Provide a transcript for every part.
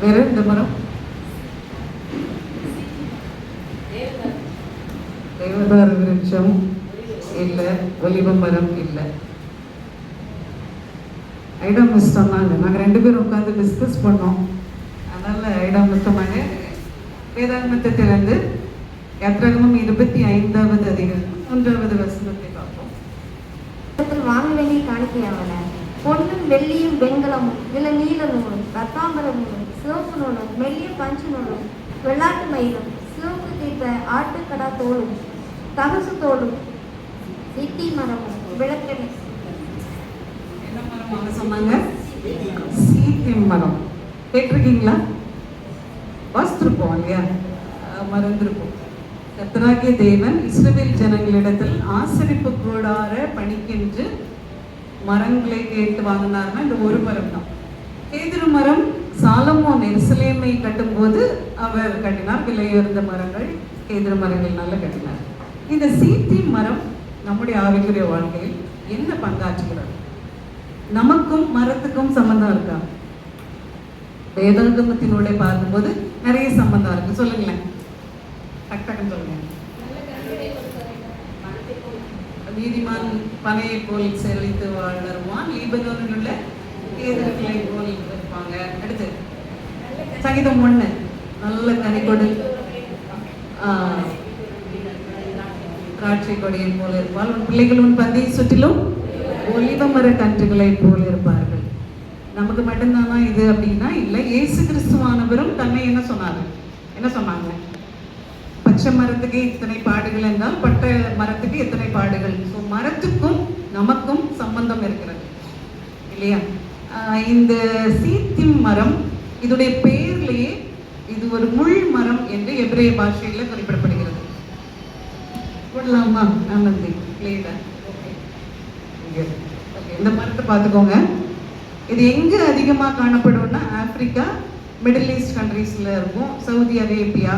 வேற இந்த மரம் தேவதாரு விருட்சம் இல்லை, ஒலிவ மரம் இல்லை. ஐடா மிஸ் சொன்னாங்க. நாங்கள் 2 பேரும் உட்காந்து டிஸ்கஸ் பண்ணோம். அதனால் ஐடா மிஸ்டமாக வேதாகமத்திலிருந்து யாத்திராகமம் 25வது அதிகாரம் 1வது வசனத்தை பார்ப்போம். வாங்க வேண்டிய காணிக்கையாவன பொன்னும் வெள்ளியும் வெண்கலமும் நீல நூலும் ரத்தாம்பர நூலும் சிவப்பு நூலும் மெல்லிய பஞ்சு நூலும் வெள்ளாட்டு மயிலும் சிவப்பு தீர்த்த ஆட்டுக்கடா தோலும் தகசு தோலும் சித்தி மரமும் விளக்கெண்ணெய். என்ன மரம் அவங்க சொன்னாங்க? சீத்தியம் மரம். கேட்டிருக்கீங்களா? வாசித்திருப்போம் இல்லையா? மறந்திருப்போம். கர்த்தராகிய தேவன் இஸ்ரவேல் ஜனங்களிடத்தில் ஆசரிப்பு கூடார பணிக்கென்று மரங்களை கேட்டு வாங்கினார்னா இந்த ஒரு மரம் தான். கேதுரு மரம் சாலமோன் எருசலேமை கட்டும்போது அவர் கட்டினார். விலையுயர்ந்த மரங்கள் கேதுரு மரங்கள்னால கட்டினார். இந்த சீத்தி மரம் நம்முடைய ஆவிக்குரிய வாழ்க்கையில் என்ன பங்காற்றுகிறது? நமக்கும் மரத்துக்கும் சம்பந்தம் இருக்கா? வேதாகமத்தினுடைய பார்க்கும்போது நிறைய சம்பந்தம் இருக்கு. சொல்லுங்களேன், டக்குன்னு சொல்லுங்க. நீதிமான் பனையை போல் செழித்து வாழ்வான், லீபனோனில் உள்ள கேதுருக்களை போல் இருப்பாங்க. அடுத்து சங்கீதம் 1 நல்ல கனி கொடு திராட்சை கொடியை போல இருப்பாள், உன் பிள்ளைகள் உன் பந்தியை சுற்றிலும் ஒலிவ மர கன்றுகளை போல இருப்பார்கள். நமக்கு மட்டும்தானா இது அப்படின்னா இல்லை. இயேசு கிறிஸ்துவானவரும் தன்னை என்ன சொன்னாங்க? என்ன சொன்னாங்க? பச்சை மரத்துக்கு இத்தனை பாடுகள் என்றால் பட்டை மரத்துக்கு எத்தனை பாடுகள். ஸோ மரத்துக்கும் நமக்கும் சம்பந்தம் இருக்கிறது இல்லையா? இந்த சீத்திம் மரம் இதோடைய பெயர்லேயே இது ஒரு முள் மரம் என்று எபிரேய பாஷையில் குறிப்பிடப்படுகிறது. போடலாமா? ஆனந்தி பிளேட. இந்த மரத்தை பார்த்துக்கோங்க. இது எங்கே அதிகமாக காணப்படும்னா ஆப்பிரிக்கா, மிடில் ஈஸ்ட் கண்ட்ரீஸில் இருக்கும், சவுதி அரேபியா,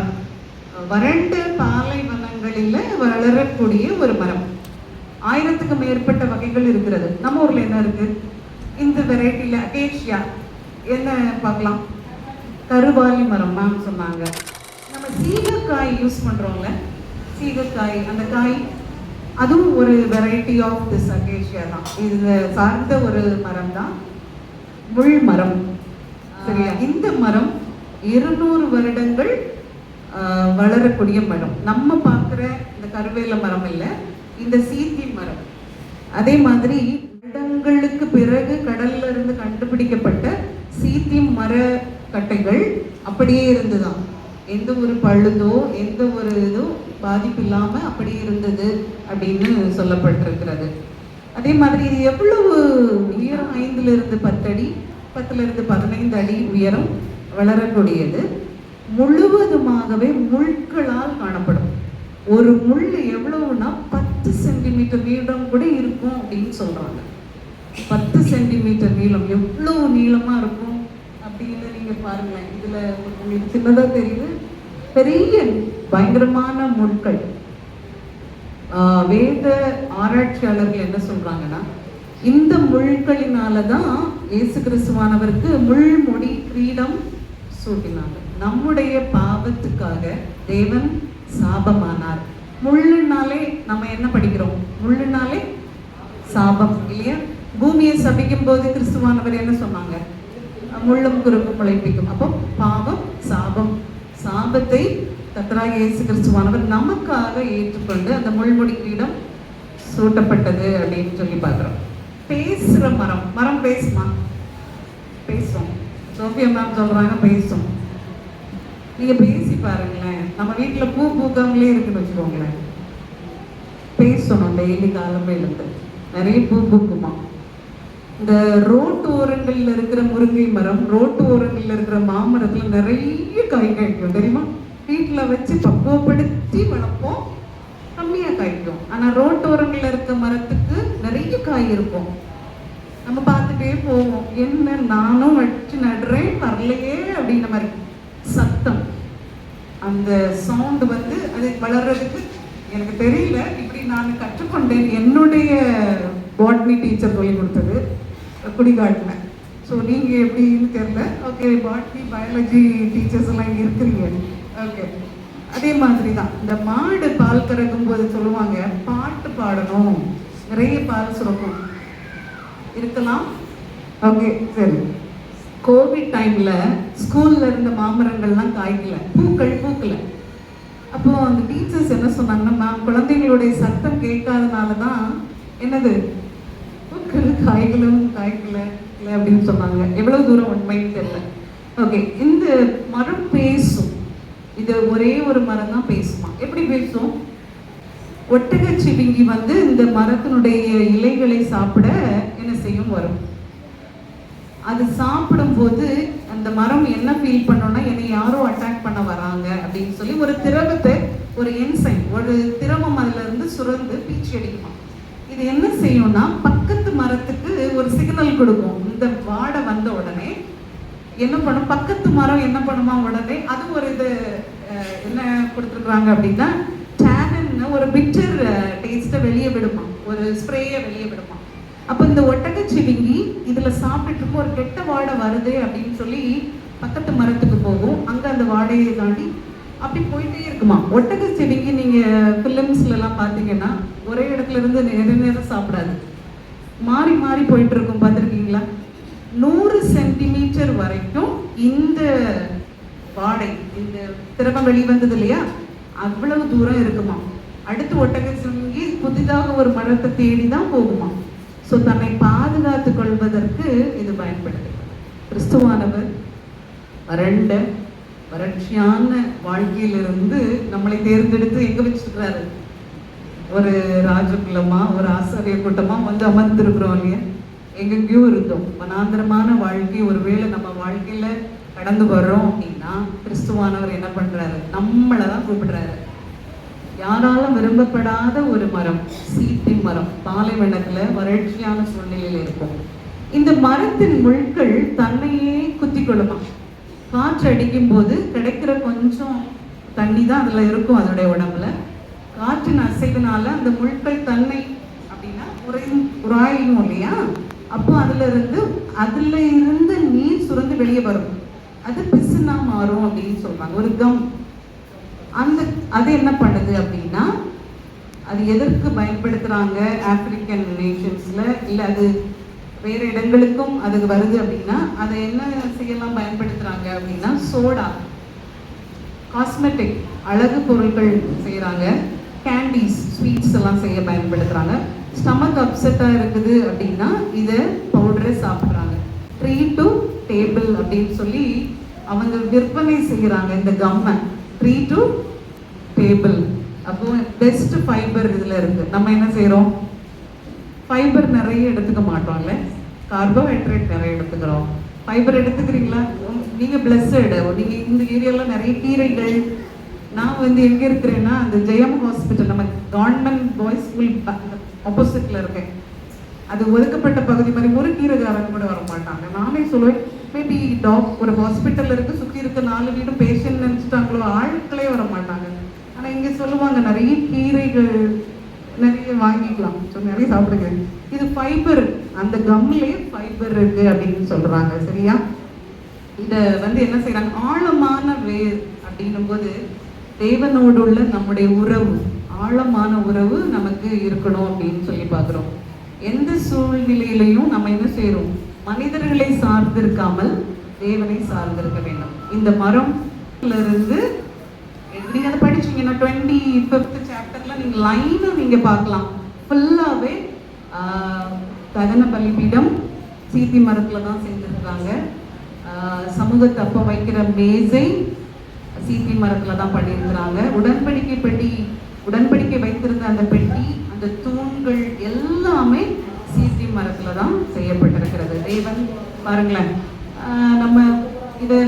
வறண்ட பாலைவனங்களில் வளரக்கூடிய ஒரு மரம். 1000க்கு மேற்பட்ட வகைகள் இருக்கிறது. நம்ம ஊரில் என்ன இருக்குது? இந்த வெரைட்டியில் அகேஷியா என்ன பார்க்கலாம்? கருவாலி மரம் மேம் சொன்னாங்க. நம்ம சீகக்காய் யூஸ் பண்ணுறோம்ல, சீகக்காய், அந்த காய் அதுவும் ஒரு வெரைட்டி ஆஃப் திஸ் அகேஷியா தான். இது சார்ந்த ஒரு மரம் தான், முள் மரம். சரியா? இந்த மரம் 200 வருடங்கள் வளரக்கூடிய மரம். நம்ம பார்க்குற இந்த கருவேல மரம் இல்லை, இந்த சீத்தி மரம். அதே மாதிரி வருடங்களுக்கு பிறகு கடல்ல இருந்து கண்டுபிடிக்கப்பட்ட சீத்தி மர கட்டைகள் அப்படியே இருந்துதான். எந்த ஒரு பழுதோ எந்த ஒரு இதுவும் பாதிப்பு இல்லாமல் அப்படியே இருந்தது அப்படின்னு சொல்லப்பட்டிருக்கிறது. அதே மாதிரி இது எவ்வளவு உயரம்? 5லிருந்து 10 அடி, 10லிருந்து 15 அடி உயரம் வளரக்கூடியது. முழுவதுமாகவே முள்களால் காணப்படும். ஒரு முள் எவ்வளவுனா 10 சென்டிமீட்டர் நீளம் கூட இருக்கும் அப்படின்னு சொல்றாங்க. 10 சென்டிமீட்டர் நீளம் எவ்வளவு நீளமா இருக்கும் அப்படின்னு நீங்க பாருங்களேன். இதுல உங்களுக்கு சின்னதா தெரியுது, பெரிய பயங்கரமான முட்கள். வேத ஆராய்ச்சியாளர்கள் என்ன சொல்றாங்கன்னா, இந்த முள்களினால தான் இயேசு கிறிஸ்துவானவருக்கு முள்முடி கிரீடம் சூட்டினாங்க. நம்முடைய பாவத்துக்காக தேவன் சாபமானார். முள்ளுனாலே நம்ம என்ன படிக்கிறோம்? முள்ளுனாலே சாபம் இல்லையா? பூமியை சபிக்கும் போது கிறிஸ்துவானவர் என்ன சொன்னாங்க? முள்ளும் குறுக்கும் முளைப்பிக்கும். அப்போ பாவம், சாபம், சாபத்தை கர்த்தராகிய இயேசு கிறிஸ்துவானவர் நமக்காக ஏற்றுக்கொண்டு அந்த முள்முடி கிரீடம் சூட்டப்பட்டது அப்படின்னு சொல்லி பார்க்குறோம். பேசுகிற மரம். மரம் பேசுமா? பேசும். சோஃபியா மேம் சொல்கிறாங்க பேசும். நீங்கள் பேசி பாருங்களேன். நம்ம வீட்டில் பூ பூக்காமலே இருக்குன்னு வச்சுக்கோங்களேன், பேசணும். டெய்லி காலமே இருந்து நிறைய பூ பூக்குமா. இந்த ரோட்டு ஓரங்களில் இருக்கிற முருங்கை மரம், ரோட்டு ஓரங்களில் இருக்கிற மாமரத்தில் நிறைய காய் காய்க்கும் தெரியுமா? வீட்டில் வச்சு பக்குவப்படுத்தி வளர்ப்போம், கம்மியாக காய்க்கும். ஆனால் ரோட்டோரங்களில் இருக்க மரத்துக்கு நிறைய காய் இருக்கும். நம்ம பார்த்துட்டே போவோம், என்ன நானும் வச்சு நடுறேன் வரலையே அப்படின்ற மாதிரி சத்தம். அந்த சவுண்டு வந்து அது வளர்றதுக்கு எனக்கு தெரியல, இப்படி நான் கற்றுக்கொண்டேன். என்னுடைய பாட்னி டீச்சர் சொல்லி கொடுத்தது, குடிகாட்டினேன். ஸோ நீங்கள் எப்படின்னு தெரியல. ஓகே, பாட்னி பயாலஜி டீச்சர்ஸ் எல்லாம் இங்கே இருக்கிறீங்க. ஓகே, அதே மாதிரி தான் இந்த மாடு பால் கறக்கும் போது சொல்லுவாங்க பாட்டு பாடணும், நிறைய பால் சுரக்கும் இருக்கலாம். ஓகே, சரி. கோவிட் டைமில் ஸ்கூலில் இருந்த மாமரங்கள்லாம் காய்க்கல, பூக்கல. அப்போ அந்த டீச்சர்ஸ் என்ன சொன்னாங்கன்னா, மேம் குழந்தைங்களுடைய சத்தம் கேட்காதனால தான் என்னது பூக்கள் காய்க்கல அப்படின்னு சொன்னாங்க. எவ்வளோ தூரம் உண்மைன்னு தெரியல. ஓகே, இந்த மரம் பேசும். இது ஒரே ஒரு மரம் தான் பேசுமா. எப்படி பேசும்? ஒட்டகச்சிவிங்கி வந்து இந்த மரத்தினுடைய இலைகளை சாப்பிட என்ன செய்யும், வரும். அது சாப்பிடும்போது அந்த மரம் என்ன ஃபீல் பண்ணோம்னா, என்னை யாரோ அட்டாக் பண்ண வராங்க அப்படின்னு சொல்லி ஒரு திரவத்தை, ஒரு என்சைம், ஒரு திரவம் அதுல இருந்து சுரந்து பீச்சி அடிக்குமா. இது என்ன செய்யும்னா பக்கத்து மரத்துக்கு ஒரு சிக்னல் கொடுக்கும். இந்த வாடை வந்த உடனே என்ன பண்ணும், பக்கத்து மரம் என்ன பண்ணுமா, உடனே அது ஒரு இது என்ன கொடுத்துருக்குறாங்க அப்படின்னா டேனன், ஒரு பிட்டர் டேஸ்ட்டை வெளியே விடுமா, ஒரு ஸ்ப்ரேயை வெளியே விடுமா. அப்போ இந்த ஒட்டகச்சிவிங்கி இதில் சாப்பிட்டுட்டு ஒரு கெட்ட வாடை வருது அப்படின்னு சொல்லி பக்கத்து மரத்துக்கு போகும். அங்கே அந்த வாடையை தாண்டி அப்படி போயிட்டே இருக்குமா. ஒட்டகச்சிவிங்கி நீங்கள் ஃபிலிம்ஸ்லாம் பார்த்தீங்கன்னா ஒரே இடத்துல இருந்து நேரம் சாப்பிடாது, மாறி மாறி போயிட்டு இருக்கும். பார்த்துருக்கீங்களா? 100 சென்டிமீட்டர் வரைக்கும் இந்த வாடை, இந்த திரவம் வெளிவந்தது இல்லையா, அவ்வளவு தூரம் இருக்குமா. அடுத்து ஒட்டகச்சிவிங்கி புதிதாக ஒரு மரத்தை தேடி தான் போகுமா. ஸோ தன்னை பாதுகாத்து கொள்வதற்கு இது பயன்படுது. கிறிஸ்துவானவர் வறட்சியான வாழ்க்கையிலிருந்து நம்மளை தேர்ந்தெடுத்து எங்க வச்சிருக்கிறாரு, ஒரு ராஜகுலமா, ஒரு ஆசாரிய கூட்டமா வந்து அமர்ந்திருக்கிறோம் இல்லையா. எங்கெங்கேயோ இருந்தோம். வனாந்திரமான வாழ்க்கை ஒருவேளை நம்ம வாழ்க்கையில கடந்து வர்றோம் அப்படின்னா கிறிஸ்துவானவர் என்ன பண்றாரு, நம்மளை தான் கூப்பிடுறாரு. யாராலும் விரும்பப்படாத ஒரு மரம், சீத்தி மரம், பாலைவனத்துல வறட்சியான சூழ்நிலையில் இருக்கும். இந்த மரத்தின் முட்கள் தன்னையே குத்தி கொள்ளுமா. காற்று அடிக்கும் போது கிடைக்கிற கொஞ்சம் தண்ணி தான் அதுல இருக்கும் அதோடைய உடம்புல. காற்றின் அசைவினால அந்த முட்கள் தன்னை அப்படின்னா உராயும் இல்லையா. அப்போ அதுல இருந்து நீர் சுரந்து வெளியே வரும். அது பிசுனா மாறும் அப்படின்னு சொல்றாங்க, ஒரு கம். அது என்ன பண்ணுது அப்படின்னா, அது எதற்கு பயன்படுத்துறாங்க ஆப்பிரிக்கன் நேஷன்ஸ்ல, இல்லை அது வேற இடங்களுக்கும் அதுக்கு வருது அப்படின்னா அதை என்ன செய்யலாம் பயன்படுத்துறாங்க அப்படின்னா, சோடா, காஸ்மெட்டிக், அழகு பொருட்கள் செய்யறாங்க, கேண்டீஸ், ஸ்வீட்ஸ் எல்லாம் செய்ய பயன்படுத்துறாங்க. ஸ்டமக் அப்செட்டா இருக்குது அப்படின்னா இதை பவுடரை சாப்பிட்றாங்க. ட்ரீ டு டேபிள் அப்படின்னு சொல்லி அவங்க விற்பனை செய்கிறாங்க இந்த கம்மை. Tree to table. அப்போ பெஸ்ட் ஃபைபர் இதில் இருக்கு. நம்ம என்ன செய்கிறோம், ஃபைபர் நிறைய எடுத்துக்க மாட்டோம்ல, கார்போஹைட்ரேட் நிறைய எடுத்துக்கிறோம். ஃபைபர் எடுத்துக்கிறீங்களா? நீங்கள் பிளஸ்ஸடு. நீங்கள் இந்த ஏரியாவில் நிறைய கீரைகள். நான் வந்து எங்கே இருக்கிறேன்னா அந்த ஜெயம் ஹாஸ்பிட்டல், நம்ம கவர்மெண்ட் பாய்ஸ் ஸ்கூல் ஆப்போசிட்டில் இருக்கேன். அது ஒதுக்கப்பட்ட பகுதி மாதிரி ஒரு கீரைக்காரங்க கூட வர மாட்டாங்க. நானே சொல்லுவேன், மேபி ஒரு ஹாஸ்பிட்டல் இருக்குது, சுற்றி இருக்க 4 வீடு பேஷண்ட் நினச்சிட்டாங்களோ, ஆட்களே வர மாட்டாங்க. ஆனால் இங்கே சொல்லுவாங்க நிறைய கீரைகள் நிறைய வாங்கிக்கலாம், ஸோ நிறைய சாப்பிடுங்க. இது ஃபைபர், அந்த கம்லேயே ஃபைபர் இருக்கு அப்படின்னு சொல்கிறாங்க. சரியா? இதை வந்து என்ன செய்கிறாங்க, ஆழமான வேர் அப்படின்னும் போது தேவனோடு உள்ள நம்முடைய உறவு, ஆழமான உறவு நமக்கு இருக்கணும் அப்படின்னு சொல்லி பார்க்குறோம். எந்த சூழ்நிலையிலையும் நம்ம என்ன செய்யறோம், மனிதர்களை சார்ந்திருக்காமல் தேவனை சார்ந்திருக்க வேண்டும். இந்த மரம்ல இருந்து நீங்க அதை படிச்சீங்கன்னா 25th சாப்டர்ல நீங்க லைனும் நீங்க பார்க்கலாம். ஃபுல்லாவே தகன பலிபீடம் சீத்தி மரத்துல தான் செஞ்சிருக்காங்க. சமூகத்தை அப்ப வைக்கிற மேசை சீத்தி மரத்துல தான் பண்ணியிருக்கிறாங்க. உடன்படிக்கை வைத்திருந்த அந்த பெட்டி, அந்த தூண்கள் எல்லாமே சீத்தி மரத்துல தான் செய்யப்பட்டிருக்கிறது. தேவன் பாருங்களேன், நம்ம இதை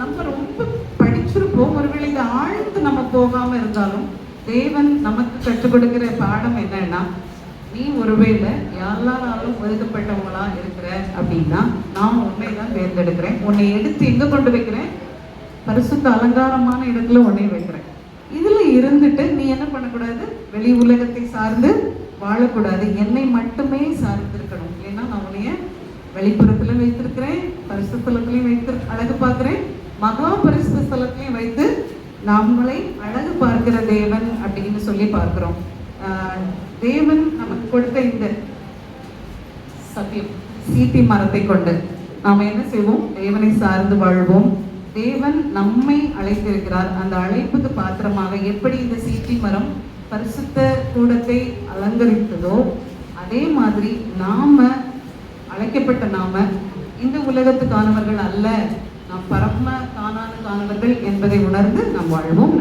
நம்ம ரொம்ப படிச்சிருப்போம். ஒருவேளை இதை ஆழ்ந்து நம்ம போகாம இருந்தாலும் தேவன் நமக்கு கற்றுக் கொடுக்கிற பாடம் என்னன்னா, நீ ஒருவேளை எல்லாராலும் ஒதுக்கப்பட்டவங்களா இருக்கிற அப்படின்னா நான் உன்னை தான் தேர்ந்தெடுக்கிறேன். உன்னை எடுத்து எங்க கொண்டு வைக்கிறேன், பரிசுத்த அலங்காரமான இடத்துல உன்னை வைக்கிறேன். இதுல இருந்துட்டு நீ என்ன பண்ணக்கூடாது, வெளி உலகத்தை சார்ந்து வாழக்கூடாது, என்னை மட்டுமே சார்ந்து இருக்கணும். ஏன்னா நான் உன்னைய வெளிப்புறத்துல வைத்திருக்கிறேன், பரிசுத்த ஸ்தலத்திலையும் வைத்து அழகு பார்க்கிறேன், மகா பரிசுத்த ஸ்தலத்திலையும் வைத்து நம்மளை அழகு பார்க்கிற தேவன் அப்படின்னு சொல்லி பார்க்கிறோம். தேவன் நமக்கு கொடுத்த இந்த சத்தியம் சீத்தி மரத்தை கொண்டு நாம் என்ன செய்வோம்? தேவனை சார்ந்து வாழ்வோம். தேவன் நம்மை அழைத்திருக்கிறார். அந்த அழைப்புக்கு பாத்திரமாக எப்படி இந்த சீத்தி மரம் பரிசுத்த கூடத்தை அலங்கரித்ததோ அதே மாதிரி நாம அழைக்கப்பட்ட நாம இந்த உலகத்துக்கானவர்கள் அல்ல, நாம் பரம காணானுக்கானவர்கள் என்பதை உணர்ந்து நாம் வாழ்வோம்.